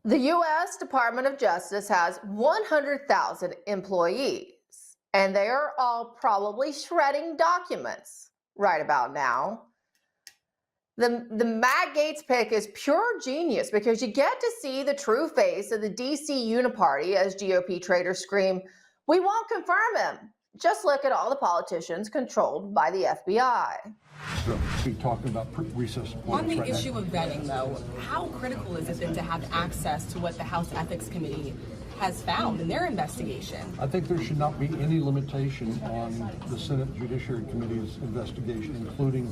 The U.S. Department of Justice has 100,000 employees, and they are all probably shredding documents right about now. The Matt Gaetz pick is pure genius because you get to see the true face of the D.C. Uniparty as GOP traders scream, "We won't confirm him." Just look at all the politicians controlled by the FBI. So be talking about recess On the issue of vetting, though, how critical is it then to have access to what the House Ethics Committee has found in their investigation? I think there should not be any limitation on the Senate Judiciary Committee's investigation, including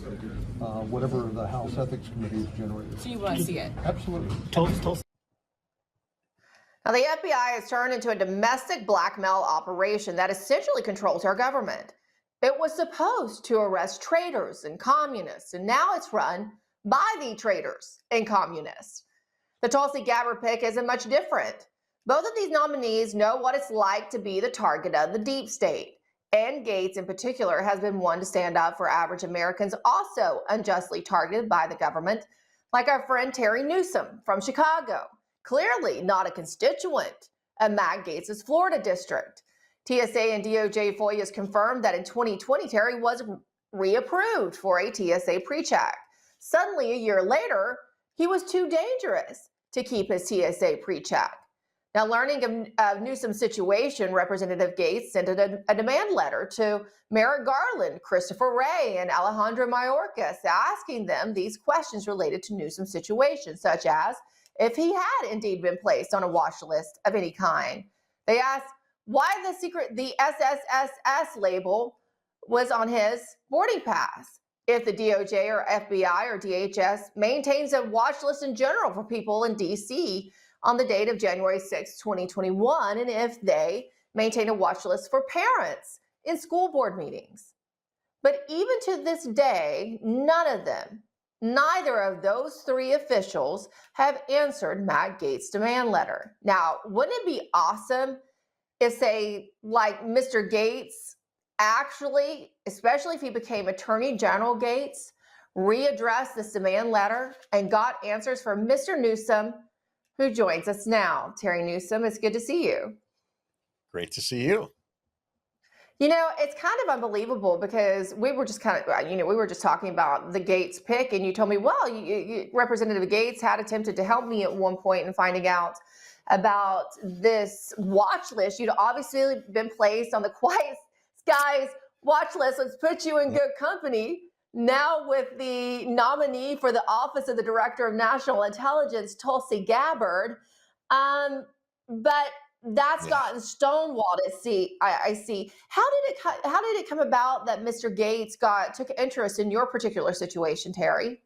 whatever the House Ethics Committee has generated. So you want to see it? Absolutely. Now, the FBI has turned into a domestic blackmail operation that essentially controls our government. It was supposed to arrest traitors and communists, and now it's run by the traitors and communists. The Tulsi Gabbard pick isn't much different. Both of these nominees know what it's like to be the target of the deep state. And Gaetz, in particular, has been one to stand up for average Americans also unjustly targeted by the government, like our friend Terry Newsome from Chicago, clearly not a constituent of Matt Gaetz's Florida district. TSA and DOJ FOIA's confirmed that in 2020, Terry was reapproved for a TSA pre-check. Suddenly, a year later, he was too dangerous to keep his TSA pre-check. Now, learning of Newsome's situation, Representative Gaetz sent a demand letter to Merrick Garland, Christopher Wray, and Alejandro Mayorkas, asking them these questions related to Newsome's situation, such as if he had indeed been placed on a watch list of any kind. They asked why the SSSS label was on his boarding pass, if the DOJ or FBI or DHS maintains a watch list in general for people in D.C. on the date of January 6, 2021, and if they maintain a watch list for parents in school board meetings. But even to this day, none of them, neither of those three officials have answered Matt Gaetz' demand letter. Now, wouldn't it be awesome if, say, like Mr. Gaetz actually, especially if he became Attorney General Gaetz, readdressed this demand letter and got answers from Mr. Newsome, who joins us now. Terry Newsome, it's good to see you. Great to see you. You know, it's kind of unbelievable because we were just we were just talking about the Gaetz pick, and you told me, well, Representative Gaetz had attempted to help me at one point in finding out about this watch list. You'd obviously been placed on the Quiet Skies watch list. Let's put you in good company. Now with the nominee for the Office of the Director of National Intelligence, Tulsi Gabbard, but that's gotten stonewalled. I see. How did it come about that Mr. Gaetz took interest in your particular situation, Terry?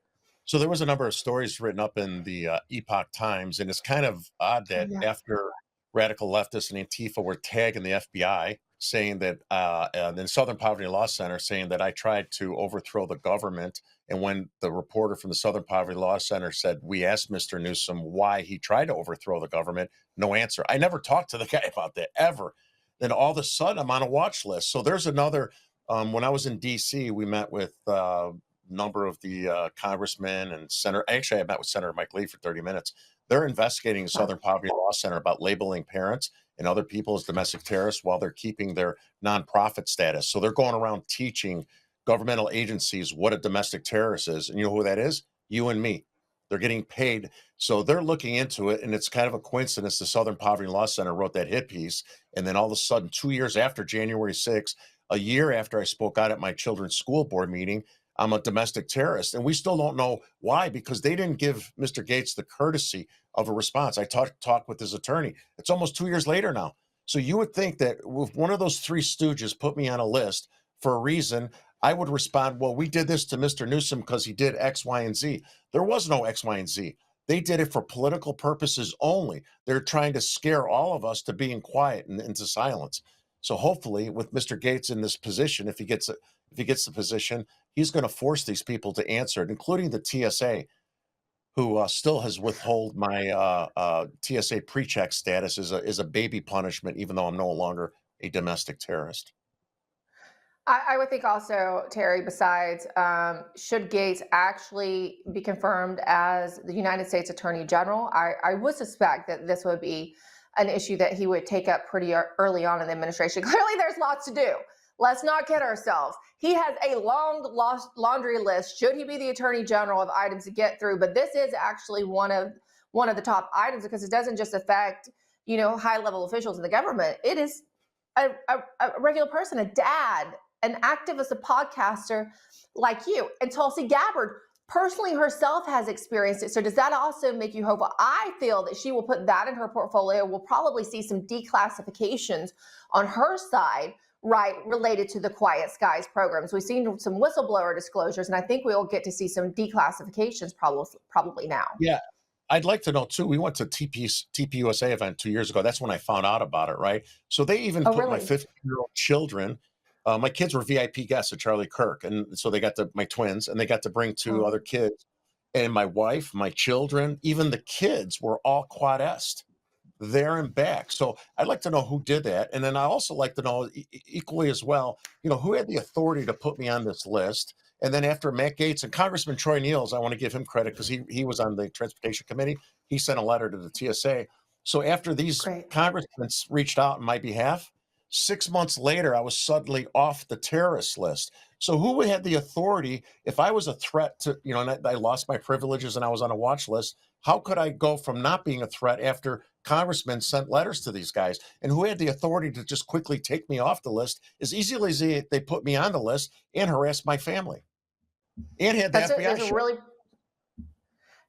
So there was a number of stories written up in the Epoch Times, and it's kind of odd that after radical leftists and Antifa were tagging the FBI, saying that the Southern Poverty Law Center, saying that I tried to overthrow the government. And when the reporter from the Southern Poverty Law Center said, we asked Mr. Newsome why he tried to overthrow the government, no answer. I never talked to the guy about that, ever. Then all of a sudden, I'm on a watch list. So there's another, when I was in D.C., we met with a number of the congressmen and senator. Actually, I met with Senator Mike Lee for 30 minutes. They're investigating the Southern Poverty Law Center about labeling parents and other people as domestic terrorists while they're keeping their nonprofit status. So they're going around teaching governmental agencies what a domestic terrorist is. And you know who that is? You and me. They're getting paid. So they're looking into it. And it's kind of a coincidence the Southern Poverty Law Center wrote that hit piece. And then all of a sudden, 2 years after January 6th, a year after I spoke out at my children's school board meeting, I'm a domestic terrorist. And we still don't know why, because they didn't give Mr. Gaetz the courtesy of a response. I talked with his attorney. It's almost 2 years later now. So you would think that if one of those three stooges put me on a list for a reason, I would respond, well, we did this to Mr. Newsome because he did X, Y, and Z. There was no X, Y, and Z. They did it for political purposes only. They're trying to scare all of us to being quiet and into silence. So hopefully with Mr. Gaetz in this position, if he gets the position, he's going to force these people to answer it, including the TSA, who still has withheld my TSA pre-check status as a baby punishment, even though I'm no longer a domestic terrorist. I would think also, Terry, besides, should Gaetz actually be confirmed as the United States Attorney General? I would suspect that this would be an issue that he would take up pretty early on in the administration. Clearly, there's lots to do. Let's not kid ourselves. He has a long laundry list, should he be the Attorney General, of items to get through. But this is actually one of the top items, because it doesn't just affect, high-level officials in the government. It is a regular person, a dad, an activist, a podcaster like you. And Tulsi Gabbard personally herself has experienced it. So does that also make you hopeful? I feel that she will put that in her portfolio. We'll probably see some declassifications on her side, right, related to the Quiet Skies programs. We've seen some whistleblower disclosures, and I think we'll get to see some declassifications probably now. Yeah. I'd like to know too. We went to TPUSA event 2 years ago. That's when I found out about it, right? So they even put Really? my 15-year-old children. My kids were VIP guests at Charlie Kirk, and so they got my twins, and they got to bring two other kids. And my wife, my children, even the kids were all Quad-est there and back. So I'd like to know who did that, and then I also like to know equally as well, who had the authority to put me on this list. And then after Matt Gaetz and Congressman Troy Nehlst, I want to give him credit because he was on the Transportation Committee. He sent a letter to the TSA. So after these congressmen reached out on my behalf, 6 months later, I was suddenly off the terrorist list. So who had the authority if I was a threat to, and I lost my privileges and I was on a watch list? How could I go from not being a threat after congressmen sent letters to these guys? And who had the authority to just quickly take me off the list as easily as they put me on the list and harass my family? And had the FBI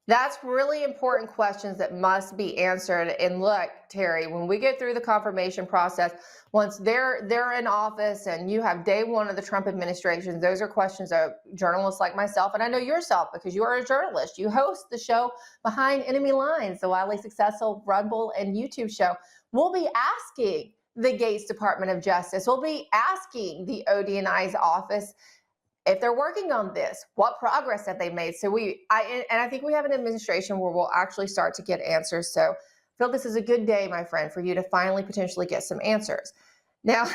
That's really important questions that must be answered. And look, Terry, when we get through the confirmation process, once they're in office and you have day one of the Trump administration, those are questions that journalists like myself, and I know yourself because you are a journalist, you host the show Behind Enemy Lines, the wildly successful Rumble and YouTube show. We'll be asking the Gaetz Department of Justice. We'll be asking the ODNI's office if they're working on this, what progress have they made? So I think we have an administration where we'll actually start to get answers. So I feel this is a good day, my friend, for you to finally potentially get some answers. Now,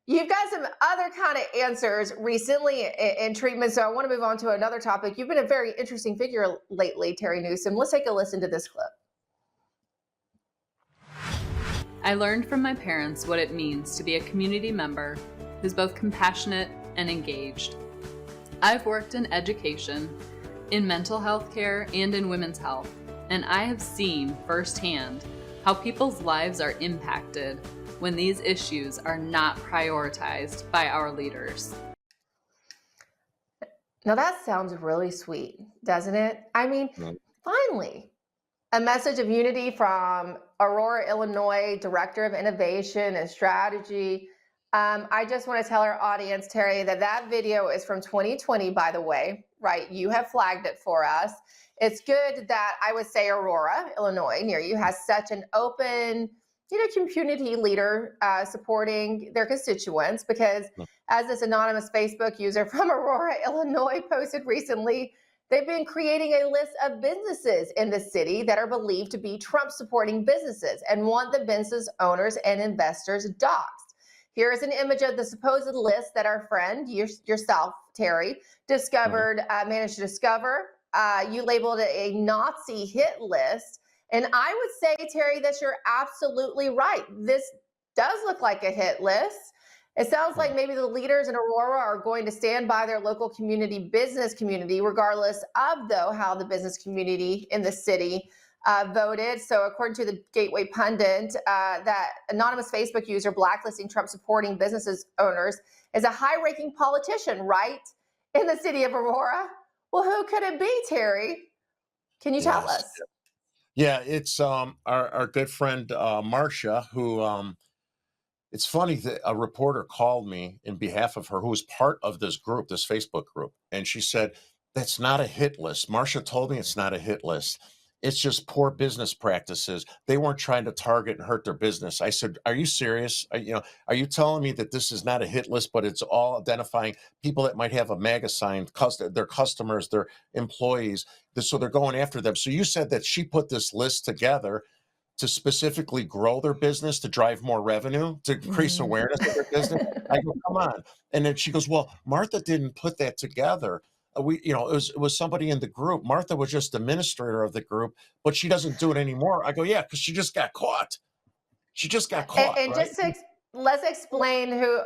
you've got some other kind of answers recently in treatment. So I want to move on to another topic. You've been a very interesting figure lately, Terry Newsome. Let's take a listen to this clip. I learned from my parents what it means to be a community member who's both compassionate and engaged. I've worked in education, in mental health care, and in women's health, and I have seen firsthand how people's lives are impacted when these issues are not prioritized by our leaders. Now that sounds really sweet, doesn't it? I mean, finally, a message of unity from Aurora, Illinois, Director of Innovation and Strategy. I just want to tell our audience, Terry, that video is from 2020, by the way, right? You have flagged it for us. It's good that I would say Aurora, Illinois, near you, has such an open, community leader supporting their constituents, because as this anonymous Facebook user from Aurora, Illinois posted recently, they've been creating a list of businesses in the city that are believed to be Trump-supporting businesses and want the business owners and investors doxxed. Here is an image of the supposed list that our friend, yourself, Terry, managed to discover. You labeled it a Nazi hit list. And I would say, Terry, that you're absolutely right. This does look like a hit list. It sounds like maybe the leaders in Aurora are going to stand by their local business community, regardless of, though, how the business community in the city voted. So according to the Gateway Pundit, that anonymous Facebook user blacklisting Trump supporting businesses owners is a high-ranking politician, right, in the city of Aurora. Well, who could it be, Terry? Can you tell us? Yeah, it's our good friend Marcia, who it's funny that a reporter called me in behalf of her, who was part of this group, this Facebook group, and she said, that's not a hit list. Marcia told me it's not a hit list. It's just poor business practices. They weren't trying to target and hurt their business. I said, are you serious? Are you telling me that this is not a hit list, but it's all identifying people that might have a Maga sign, their customers, their employees, so they're going after them. So you said that she put this list together to specifically grow their business, to drive more revenue, to increase awareness of their business. I go, come on. And then she goes, well, Martha didn't put that together. It was somebody in the group. Martha was just administrator of the group, but she doesn't do it anymore. I go, yeah, because she just got caught. She just got caught. And right? just to let's explain who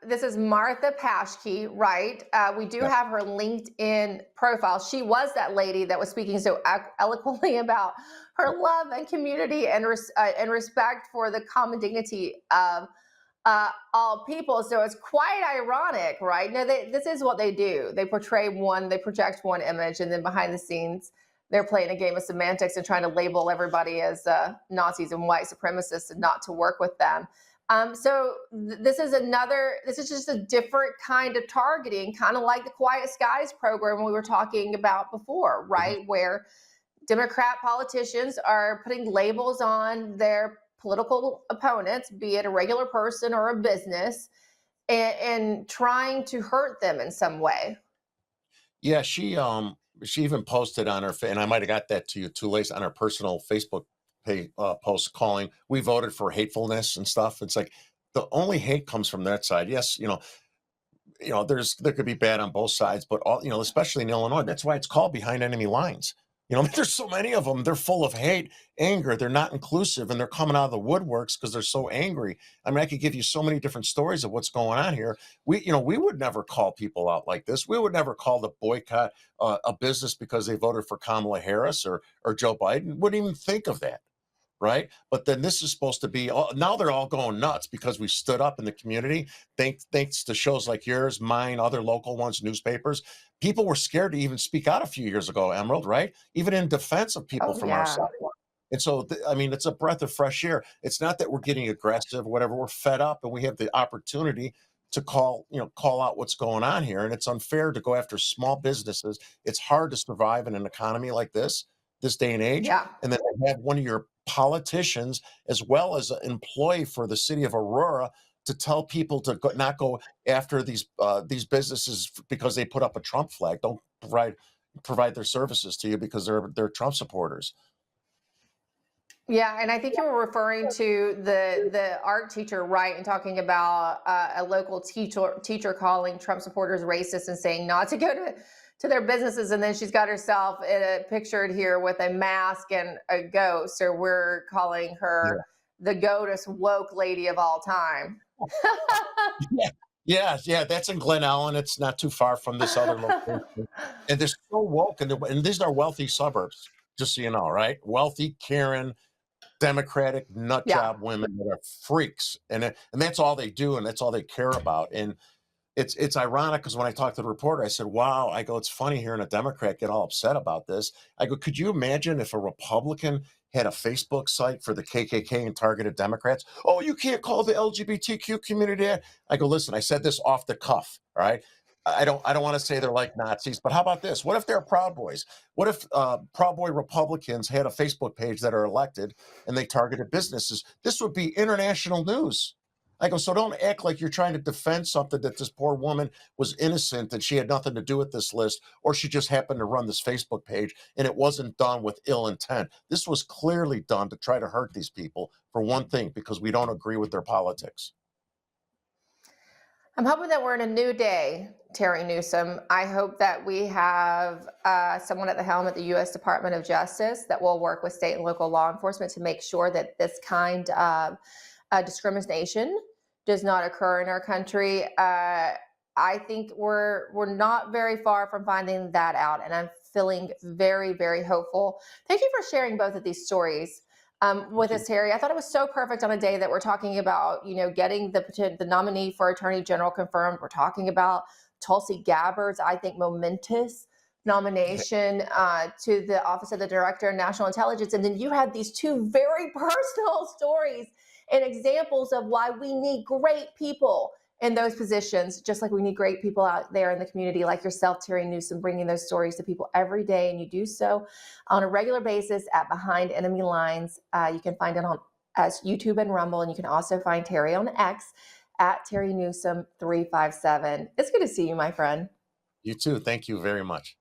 this is. Martha Paschke, right? We do have her LinkedIn profile. She was that lady that was speaking so eloquently about her love and community and respect for the common dignity of all people. So it's quite ironic, right? No, this is what they do. They project one image, and then behind the scenes, they're playing a game of semantics and trying to label everybody as Nazis and white supremacists and not to work with them. So this is just a different kind of targeting, kind of like the Quiet Skies program we were talking about before, right? Where Democrat politicians are putting labels on their political opponents, be it a regular person or a business, and trying to hurt them in some way. Yeah, she even posted on her, and I might have got that to you too late, on her personal Facebook page, post calling, we voted for hatefulness and stuff. It's like the only hate comes from that side. Yes, there could be bad on both sides, but especially in Illinois, that's why it's called Behind Enemy Lines. There's so many of them. They're full of hate, anger. They're not inclusive, and they're coming out of the woodworks because they're so angry. I mean, I could give you so many different stories of what's going on here. We would never call people out like this. We would never call the boycott a business because they voted for Kamala Harris or Joe Biden. Wouldn't even think of that, right? But then this is supposed to be, now they're all going nuts because we stood up in the community. Thanks to shows like yours, mine, other local ones, newspapers. People were scared to even speak out a few years ago, Emerald, right? Even in defense of people from our side. And so, it's a breath of fresh air. It's not that we're getting aggressive or whatever. We're fed up, and we have the opportunity to call out what's going on here. And it's unfair to go after small businesses. It's hard to survive in an economy like this day and age. Yeah. And then have one of your politicians, as well as an employee for the city of Aurora, to tell people to not go after these businesses because they put up a Trump flag. Don't provide their services to you because they're Trump supporters. Yeah, and I think you were referring to the art teacher, right, and talking about a local teacher calling Trump supporters racist and saying not to go to their businesses, and then she's got herself pictured here with a mask and a goat. So we're calling her the goatest woke lady of all time. Yeah, that's in Glen Ellen. It's not too far from this other location. And they're so woke, and these are wealthy suburbs, just so you know, right? Wealthy, Karen, Democratic nut job women that are freaks, and that's all they do, and that's all they care about. And it's ironic because when I talked to the reporter, I said, wow, I go, it's funny hearing a Democrat get all upset about this. I go, could you imagine if a Republican had a Facebook site for the KKK and targeted Democrats? Oh, you can't call the LGBTQ community that. I go, listen, I said this off the cuff, all right? I don't want to say they're like Nazis, but how about this? What if they're Proud Boys? What if Proud Boy Republicans had a Facebook page that are elected and they targeted businesses? This would be international news. I go, so don't act like you're trying to defend something that this poor woman was innocent and she had nothing to do with this list, or she just happened to run this Facebook page and it wasn't done with ill intent. This was clearly done to try to hurt these people for one thing, because we don't agree with their politics. I'm hoping that we're in a new day, Terry Newsome. I hope that we have someone at the helm at the U.S. Department of Justice that will work with state and local law enforcement to make sure that this kind of discrimination does not occur in our country. I think we're not very far from finding that out, and I'm feeling very, very hopeful. Thank you for sharing both of these stories with us, Terry. I thought it was so perfect on a day that we're talking about, getting the nominee for Attorney General confirmed. We're talking about Tulsi Gabbard's, I think, momentous nomination to the Office of the Director of National Intelligence. And then you had these two very personal stories and examples of why we need great people in those positions, just like we need great people out there in the community like yourself, Terry Newsome, bringing those stories to people every day. And you do so on a regular basis at Behind Enemy Lines. You can find it on as YouTube and Rumble, and you can also find Terry on X at Terry Newsome 357. It's good to see you, my friend. You too. Thank you very much.